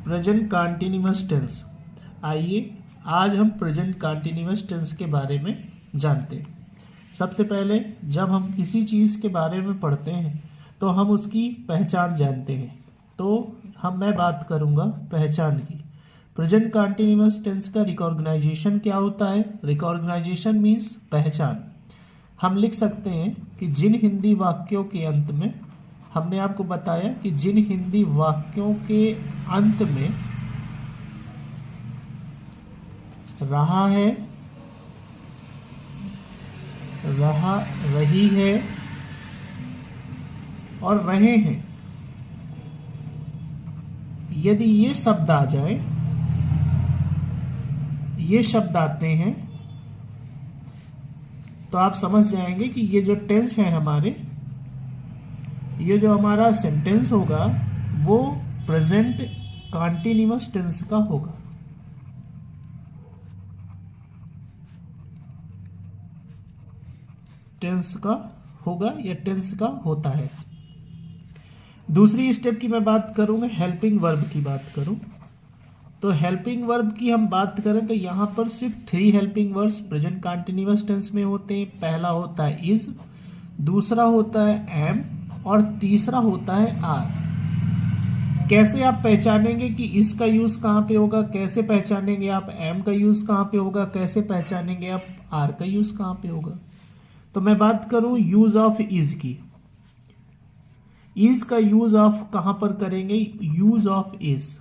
Present continuous tense. आइए आज हम प्रेजेंट कंटीन्यूअस टेंस के बारे में जानते हैं। सबसे पहले जब हम किसी चीज़ के बारे में पढ़ते हैं तो हम उसकी पहचान जानते हैं। तो मैं बात करूंगा पहचान की। प्रेजेंट कंटीन्यूअस टेंस का रिकॉग्नाइजेशन क्या होता है? रिकॉग्नाइजेशन मीन्स पहचान। हम लिख सकते हैं कि जिन हिंदी वाक्यों के अंत में, हमने आपको बताया कि जिन हिंदी वाक्यों के अंत में रहा है, रहा, रही है और रहे हैं, यदि ये शब्द आ जाए, ये शब्द आते हैं, तो आप समझ जाएंगे कि ये जो टेंस है हमारे, ये जो हमारा सेंटेंस होगा वो प्रेजेंट कंटीन्यूअस टेंस का होगा। टेंस का होगा या टेंस का होता है। दूसरी स्टेप की मैं बात करूंगा, हेल्पिंग वर्ब की बात करूं तो हेल्पिंग वर्ब की हम बात करें तो यहां पर सिर्फ 3 helping verbs present continuous tense में होते हैं। पहला होता है इज, दूसरा होता है एम और तीसरा होता है आर। कैसे आप पहचानेंगे कि इसका यूज कहां पे होगा, कैसे पहचानेंगे आप एम का यूज कहां पे होगा, कैसे पहचानेंगे आप आर का यूज कहां पे होगा? तो मैं बात करूं यूज ऑफ इज की। इज का यूज ऑफ कहां पर करेंगे? Use of is.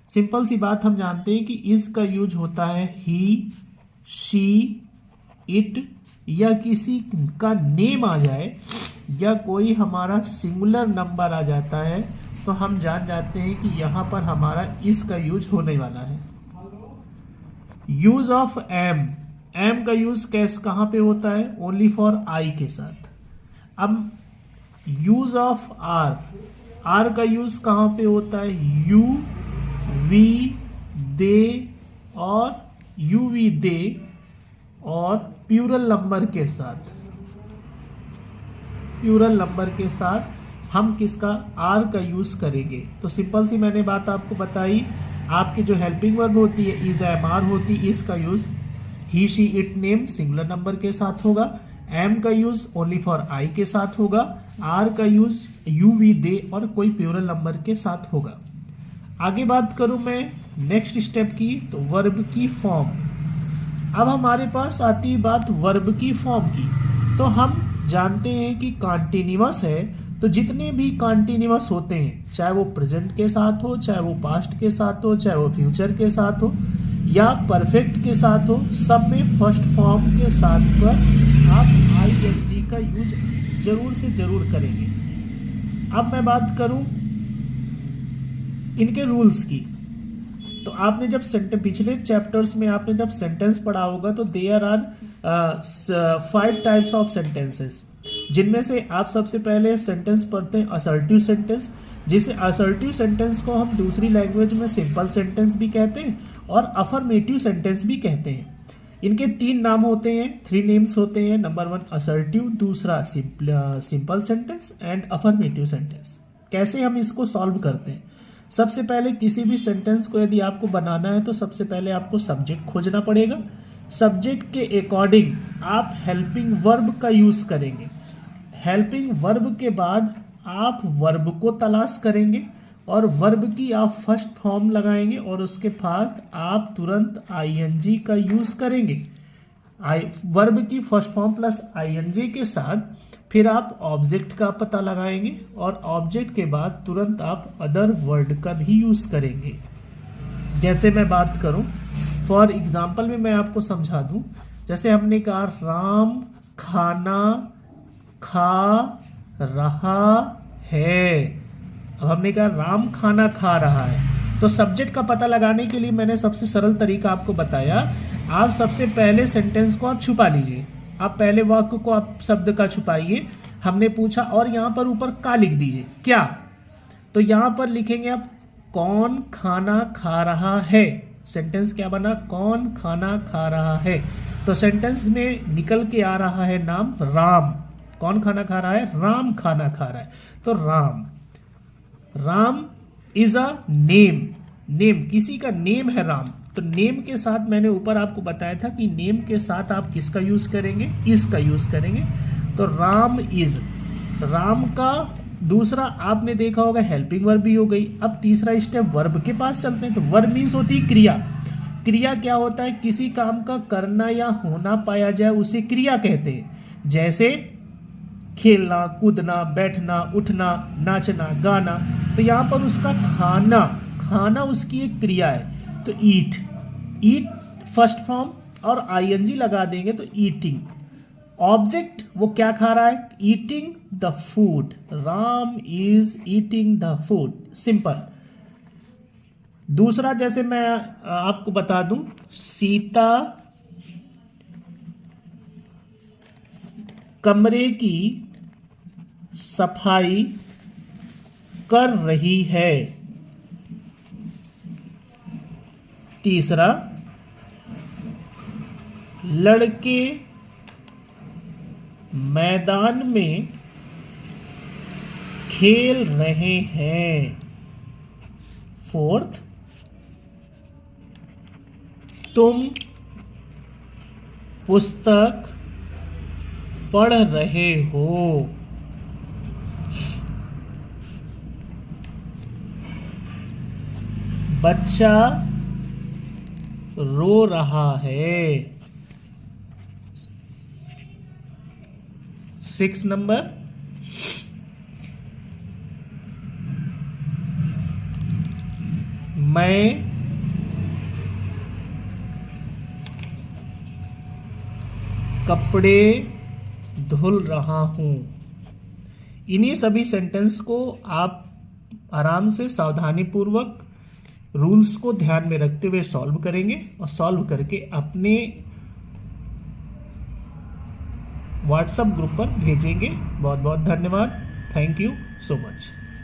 सिंपल सी बात, हम जानते हैं कि इज का यूज होता है ही, शी, इट या किसी का नेम आ जाए या कोई हमारा सिंगुलर नंबर आ जाता है तो हम जान जाते हैं कि यहां पर हमारा इज का यूज होने वाला है। यूज ऑफ एम, एम का यूज कहां पे होता है? ओनली फॉर आई के साथ। अब यूज ऑफ आर, आर का यूज कहां पे होता है? यू, वी, दे और यू, वी, दे और प्लूरल नंबर के साथ। प्लूरल नंबर के साथ हम किसका? आर का यूज करेंगे। तो सिंपल सी मैंने बात आपको बताई, आपकी जो हेल्पिंग वर्ब होती है इज, एम, आर होती है, इसका use he, she, it, name singular number के साथ होगा। एम का यूज ओनली फॉर आई के साथ होगा। आर का यूज यू, वी, दे और कोई प्लूरल नंबर के साथ होगा। आगे बात करूं मैं नेक्स्ट स्टेप की, तो वर्ब की फॉर्म। अब हमारे पास आती है बात वर्ब की फॉर्म की। तो हम जानते हैं कि कंटीन्यूअस है तो जितने भी कंटीन्यूअस होते हैं, चाहे वो प्रेजेंट के साथ हो, चाहे वो पास्ट के साथ हो, चाहे वो फ्यूचर के साथ हो या परफेक्ट के साथ हो, सब में फर्स्ट फॉर्म के साथ पर आप आईएनजी का यूज जरूर से जरूर करेंगे। अब मैं बात करूं इनके रूल्स की, तो आपने जब पिछले चैप्टर्स में आपने जब सेंटेंस पढ़ा होगा तो there are 5 types of sentences, जिनमें से आप सबसे पहले सेंटेंस पढ़ते हैं असर्टिव सेंटेंस, जिसे असर्टिव सेंटेंस को हम दूसरी लैंग्वेज में सिंपल सेंटेंस भी कहते हैं और अफर्मेटिव सेंटेंस भी कहते हैं। इनके 3 नाम होते हैं, 3 नेम्स होते हैं। नंबर 1 असर्टिव, दूसरा simple sentence and affirmative sentence. कैसे हम इसको सॉल्व करते हैं? सबसे पहले किसी भी सेंटेंस को यदि आपको बनाना है तो सबसे पहले आपको सब्जेक्ट खोजना पड़ेगा। सब्जेक्ट के अकॉर्डिंग आप हेल्पिंग वर्ब का यूज करेंगे। हेल्पिंग वर्ब के बाद आप वर्ब को तलाश करेंगे और वर्ब की आप फर्स्ट फॉर्म लगाएंगे और उसके बाद आप तुरंत आईएनजी का यूज करेंगे। वर्ब की फर्स्ट फॉर्म प्लस आईएनजी के साथ फिर आप ऑब्जेक्ट का पता लगाएंगे और ऑब्जेक्ट के बाद तुरंत आप अदर वर्ड का भी यूज करेंगे। जैसे मैं बात करूं, फॉर एग्जांपल में मैं आपको समझा दूं, जैसे हमने कहा राम खाना खा रहा है। अब हमने कहा राम खाना खा रहा है, तो सब्जेक्ट का पता लगाने के लिए मैंने सबसे सरल तरीका आपको बताया। आप सबसे पहले सेंटेंस को आप छुपा लीजिए, आप पहले वाक्य को आप शब्द का छुपाइए। हमने पूछा और यहां पर ऊपर का लिख दीजिए, क्या? तो यहां पर लिखेंगे आप कौन खाना खा रहा है। सेंटेंस क्या बना? कौन खाना खा रहा है। तो सेंटेंस में निकल के आ रहा है नाम राम। कौन खाना खा रहा है? राम खाना खा रहा है। तो Ram, Ram is a name. Name, किसी का नेम है राम, तो नेम के साथ मैंने ऊपर आपको बताया था कि नेम के साथ आप किसका यूज करेंगे, इज का यूज करेंगे। तो राम इज, राम का दूसरा आपने देखा होगा हेल्पिंग वर्ब भी हो गई। अब तीसरा स्टेप वर्ब के पास चलते हैं। तो वर्ब मीन्स होती है क्रिया। क्रिया क्या होता है, किसी काम का करना या होना पाया जाए उसे क्रिया कहते हैं। जैसे खेलना, कूदना, बैठना, उठना, नाचना, गाना। तो यहां पर उसका खाना, खाना उसकी एक क्रिया है। तो ईट, ईट फर्स्ट फॉर्म और आईएनजी लगा देंगे तो ईटिंग। ऑब्जेक्ट वो क्या खा रहा है, eating the food, Ram is eating the food, simple. दूसरा जैसे मैं आपको बता दूं, सीता कमरे की सफाई कर रही है। तीसरा, लड़के मैदान में खेल रहे हैं। फोर्थ, तुम पुस्तक पढ़ रहे हो। बच्चा रो रहा है। 6 नंबर, मैं कपड़े धुल रहा हूं। इन्हीं सभी सेंटेंस को आप आराम से सावधानी पूर्वक रूल्स को ध्यान में रखते हुए सॉल्व करेंगे और सॉल्व करके अपने व्हाट्सएप ग्रुप पर भेजेंगे। बहुत बहुत धन्यवाद। Thank you so much.